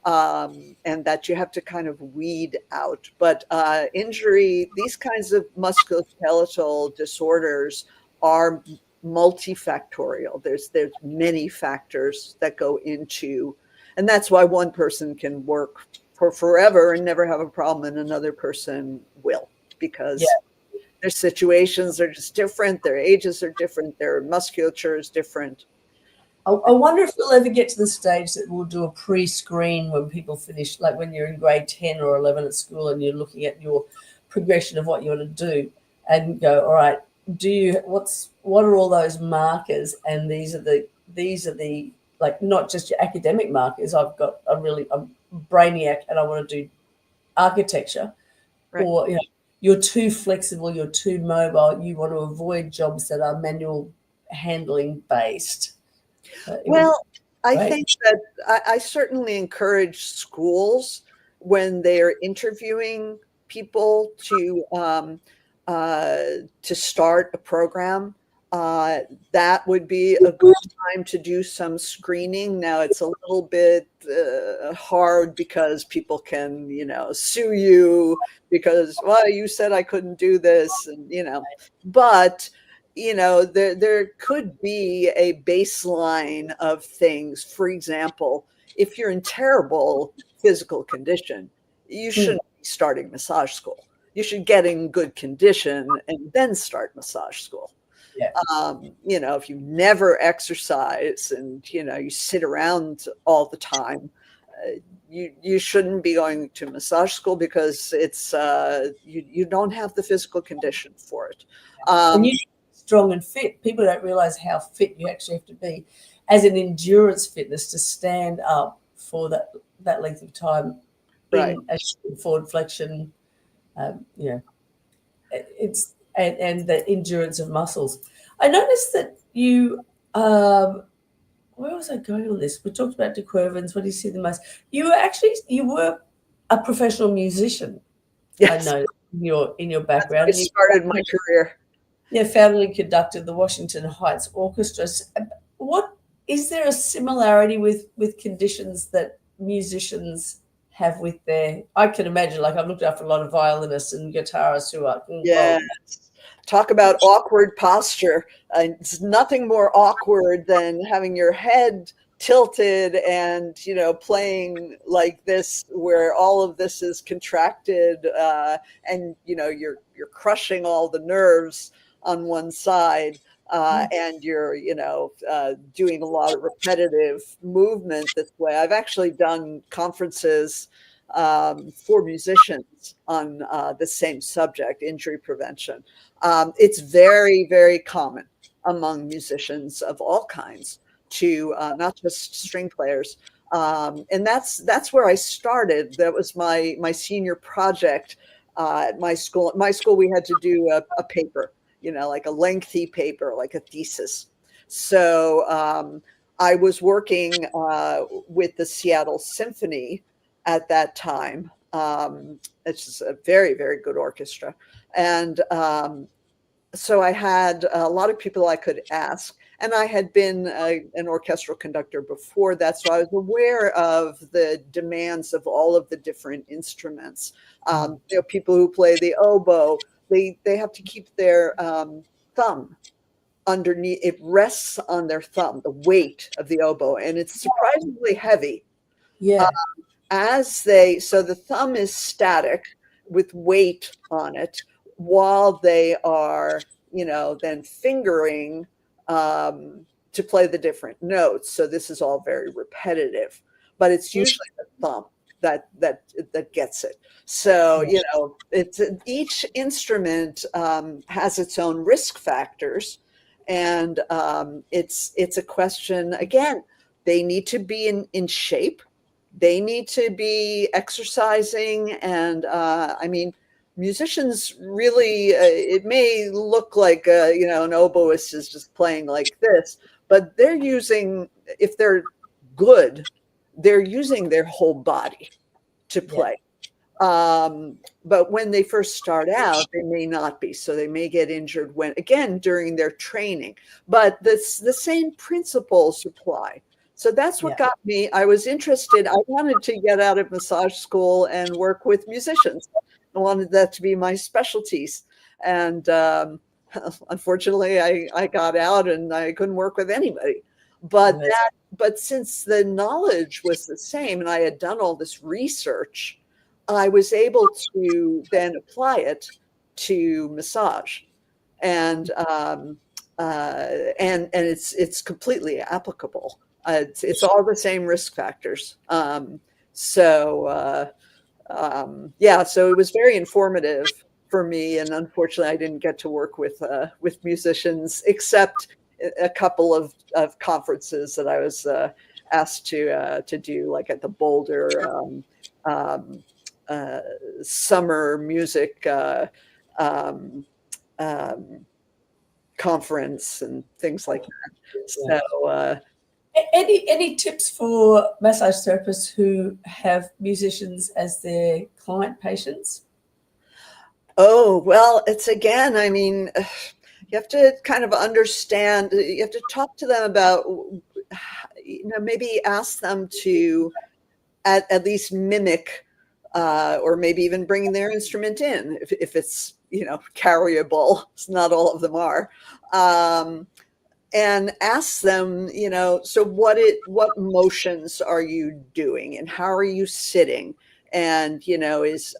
and that you have to kind of weed out. But injury, these kinds of musculoskeletal disorders are multifactorial. There's many factors that go into, and that's why one person can work for forever and never have a problem, and another person will, because their situations are just different, their ages are different, their musculature is different. I wonder if we'll ever get to the stage that we'll do a pre-screen when people finish, like when you're in grade 10 or 11 at school and you're looking at your progression of what you want to do and go, all right, what are all those markers? And these are the like, not just your academic markers. I'm brainiac and I want to do architecture, Right. or you're too flexible, you're too mobile, you want to avoid jobs that are manual handling based. Well, I think that I certainly encourage schools when they're interviewing people to start a program. That would be a good time to do some screening. Now, it's a little bit hard because people can, sue you because, well, you said I couldn't do this, and but there could be a baseline of things. For example, if you're in terrible physical condition, you shouldn't be starting massage school. You should get in good condition and then start massage school. Yeah. If you never exercise and you sit around all the time, you shouldn't be going to massage school, because it's you don't have the physical condition for it. And you strong and fit. People don't realize how fit you actually have to be as an endurance fitness to stand up for that length of time in a forward flexion. It's and the endurance of muscles. I noticed that you where was I going on this? We talked about De Quervins. What do you see the most? You were a professional musician. Yes. I know in your background. I started my career. Yeah, founded and conducted the Washington Heights Orchestra. What is there a similarity with conditions that musicians have with their? I can imagine, like, I've looked after a lot of violinists and guitarists who are Talk about awkward posture. It's nothing more awkward than having your head tilted and playing like this, where all of this is contracted, and you're crushing all the nerves on one side, and you're doing a lot of repetitive movement this way. I've actually done conferences for musicians on the same subject, injury prevention. It's very, very common among musicians of all kinds to not just string players. And that's where I started. That was my senior project at my school. At my school, we had to do a paper, like a lengthy paper, like a thesis. So I was working with the Seattle Symphony at that time. It's just a very, very good orchestra. And so I had a lot of people I could ask. And I had been an orchestral conductor before that, so I was aware of the demands of all of the different instruments. People who play the oboe, they have to keep their thumb underneath. It rests on their thumb, the weight of the oboe, and it's surprisingly heavy. Yeah. So the thumb is static with weight on it while they are, then fingering to play the different notes. So this is all very repetitive, but it's usually the thumb that gets it. So, it's each instrument has its own risk factors, and it's a question, again, they need to be in shape. They need to be exercising. And musicians really, it may look like, an oboist is just playing like this, but they're using, if they're good, they're using their whole body to play. But when they first start out, they may not be. So they may get injured during their training. But the same principles apply. So that's what got me. I was interested. I wanted to get out of massage school and work with musicians. I wanted that to be my specialties. And unfortunately, I got out and I couldn't work with anybody. But since the knowledge was the same and I had done all this research, I was able to then apply it to massage. And it's completely applicable. It's all the same risk factors. So it was very informative for me. And unfortunately, I didn't get to work with musicians, except a couple of conferences that I was asked to do, like at the Boulder summer music conference and things like that. So. Any tips for massage therapists who have musicians as their client patients? Oh, well, it's again, you have to kind of understand, you have to talk to them about, maybe ask them to at least mimic, or maybe even bring their instrument in if it's, carryable. Not all of them are. And ask them, so what motions are you doing and how are you sitting? And,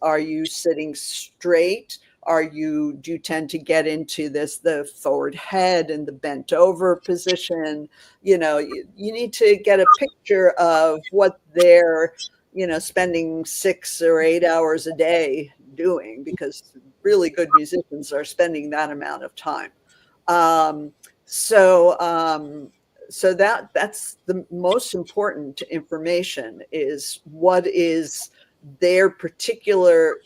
are you sitting straight? Do you tend to get into the forward head and the bent over position? You need to get a picture of what they're, spending 6 or 8 hours a day doing, because really good musicians are spending that amount of time. So that's the most important information, is what is their particular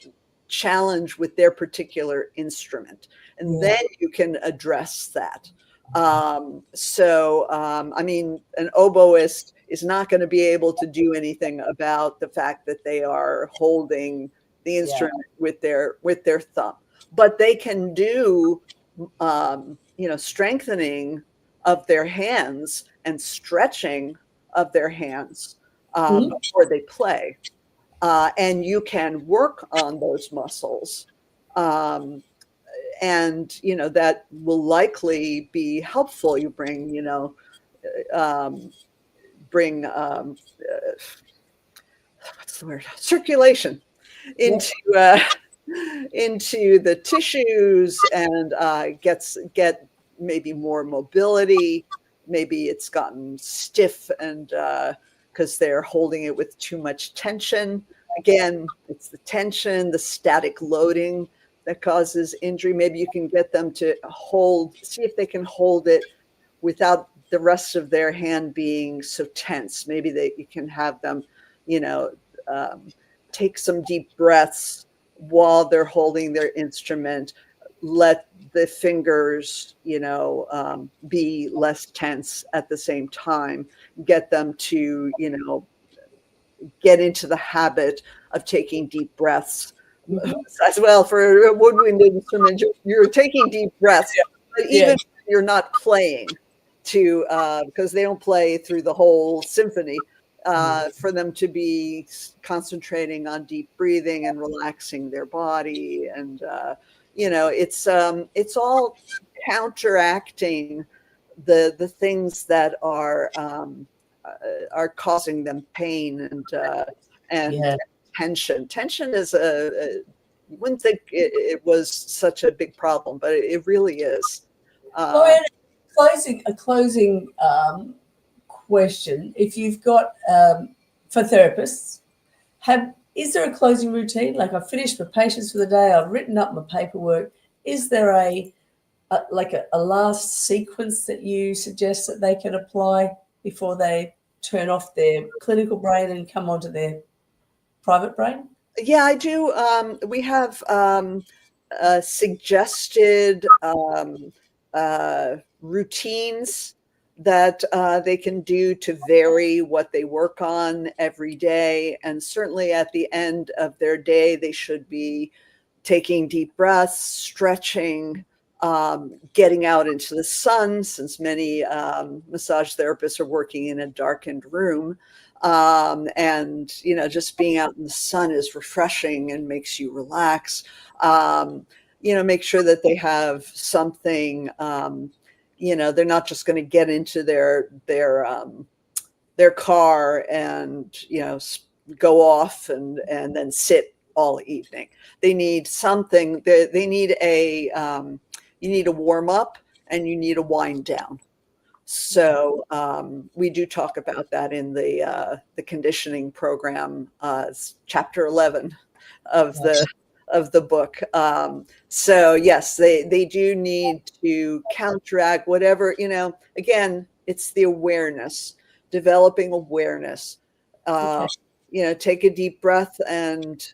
challenge with their particular instrument. And then you can address that. An oboist is not going to be able to do anything about the fact that they are holding the instrument with their thumb, but they can do strengthening of their hands and stretching of their hands before they play. And you can work on those muscles. And, that will likely be helpful. You bring, what's the word? Circulation into the tissues, and get maybe more mobility. Maybe it's gotten stiff and because they're holding it with too much tension. Again, it's the tension, the static loading that causes injury. Maybe you can get them to see if they can hold it without the rest of their hand being so tense. Maybe you can have them, take some deep breaths while they're holding their instrument. Let the fingers, be less tense at the same time. Get them to, get into the habit of taking deep breaths as well. For a woodwind instrument, you're taking deep breaths, but even if you're not playing, to because they don't play through the whole symphony. For them to be concentrating on deep breathing and relaxing their body, and it's all counteracting the things that are causing them pain and tension. Tension is you wouldn't think it was such a big problem, but it really is. Lauriann, a closing question. If you've got for therapists, is there a closing routine? Like, I've finished my patients for the day, I've written up my paperwork. Is there a last sequence that you suggest that they can apply before they turn off their clinical brain and come onto their private brain? Yeah, I do. We have suggested routines that they can do to vary what they work on every day. And certainly at the end of their day, they should be taking deep breaths, stretching, getting out into the sun, since many massage therapists are working in a darkened room. And just being out in the sun is refreshing and makes you relax. Make sure that they have something. They're not just going to get into their car and go off and then sit all evening. They need something. They need you need a warm up and you need a wind down. So we do talk about that in the conditioning program, chapter 11 of the book. So yes, they do need to counteract whatever, again, it's the awareness, developing awareness. Take a deep breath and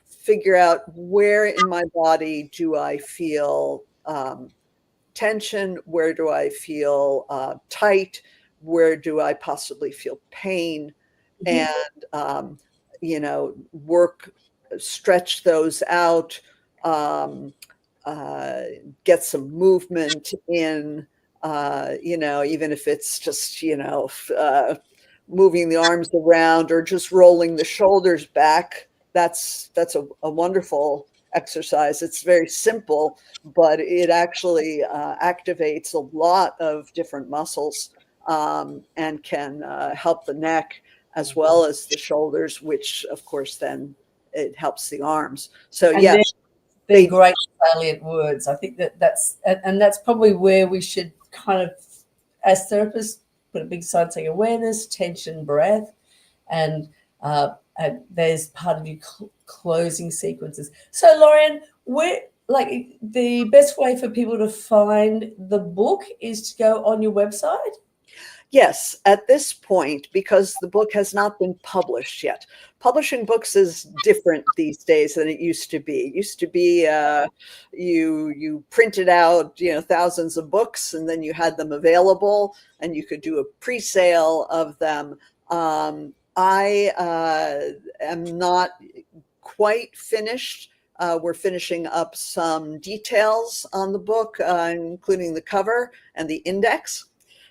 figure out, where in my body do I feel tension? Where do I feel tight? Where do I possibly feel pain? And stretch those out, get some movement in, even if it's just, moving the arms around or just rolling the shoulders back. That's a wonderful exercise. It's very simple, but it actually activates a lot of different muscles and can help the neck as well as the shoulders, which of course then it helps the arms. So yes, they're great salient words. I think that's probably where we should kind of, as therapists, put a big sign saying awareness, tension, breath, and there's part of your closing sequences. So Lauriann, the best way for people to find the book is to go on your website? Yes, at this point, because the book has not been published yet. Publishing books is different these days than it used to be. It used to be you printed out thousands of books and then you had them available and you could do a pre-sale of them. I am not quite finished. We're finishing up some details on the book, including the cover and the index.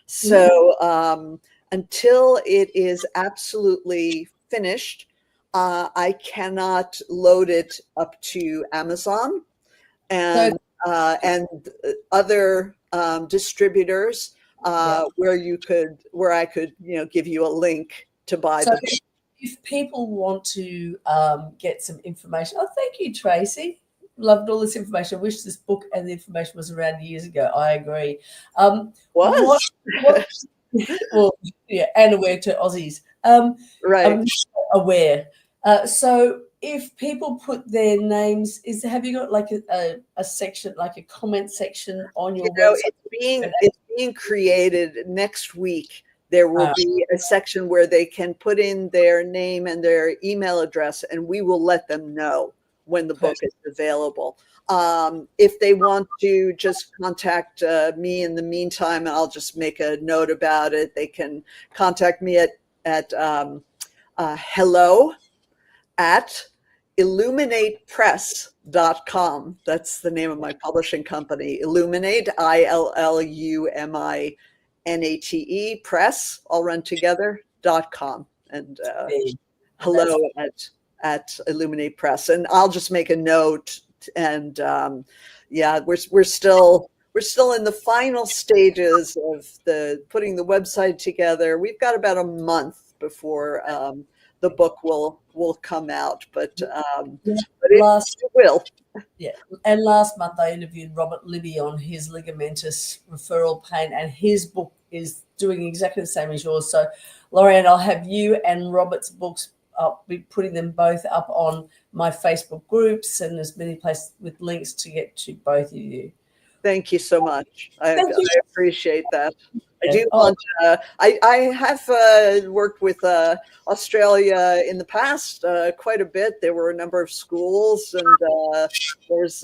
So until it is absolutely finished, I cannot load it up to Amazon and other distributors where I could give you a link to buy the book. If people want to get some information, thank you, Tracy. Loved all this information. I wish this book and the information was around years ago. I agree. Well, yeah, and aware to Aussies. Right. I'm aware. So if people put their names, have you got like a section, like a comment section on your website? It's being created next week. There will be a section where they can put in their name and their email address, and we will let them know when the book is available. If they want to just contact me in the meantime, I'll just make a note about it. They can contact me at hello@illuminatepress.com. That's the name of my publishing company. Illuminate, ILLUMINATE, NATE press, all run together.com. And hello at Illuminate Press. And I'll just make a note. And yeah, we're still in the final stages of putting the website together. We've got about a month before the book will come out, but it will. Yeah, and last month I interviewed Robert Libby on his ligamentous referral pain, and his book is doing exactly the same as yours. So, Lauriann, I'll have you and Robert's books. I'll be putting them both up on my Facebook groups and as many places with links to get to both of you. Thank you so much. I appreciate that. I do want I have worked with Australia in the past quite a bit. There were a number of schools, and there's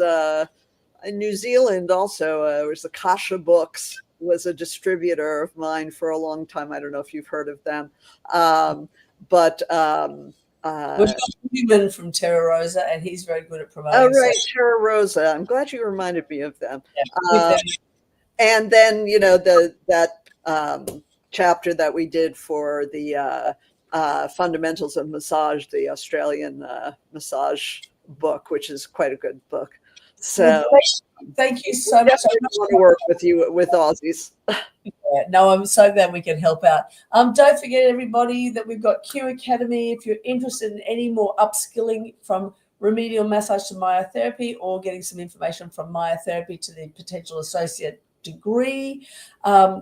in New Zealand also. There was the Kasha Books, was a distributor of mine for a long time. I don't know if you've heard of them, but we've got Human from Terra Rosa, and he's very good at promoting. Oh, right, Terra Rosa. I'm glad you reminded me of them. Yeah, and then, that chapter that we did for the fundamentals of massage, the Australian massage book, which is quite a good book. So thank you so much. I want to work with you with Aussies. Yeah, no, I'm so glad we can help out. Don't forget, everybody, that we've got Q Academy. If you're interested in any more upskilling from remedial massage to myotherapy, or getting some information from myotherapy to the potential associate degree,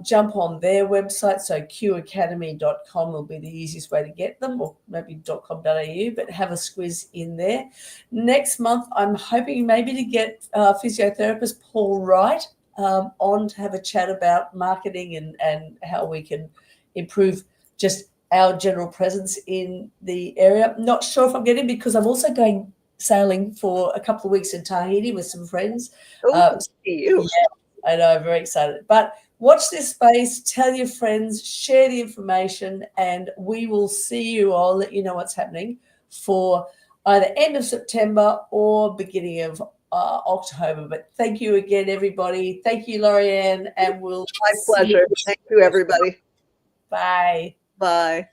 jump on their website. So qacademy.com will be the easiest way to get them, or maybe .com.au, but have a squiz in there. Next month, I'm hoping maybe to get physiotherapist Paul Wright on to have a chat about marketing and how we can improve just our general presence in the area. Not sure if I'm getting, because I'm also going sailing for a couple of weeks in Tahiti with some friends. See you. Yeah, I know, very excited. But watch this space, tell your friends, share the information, and we will see you. I'll let you know what's happening for either end of September or beginning of October. But thank you again, everybody. Thank you, Lauriann, and we'll my pleasure. Thank you, everybody. Bye. Bye.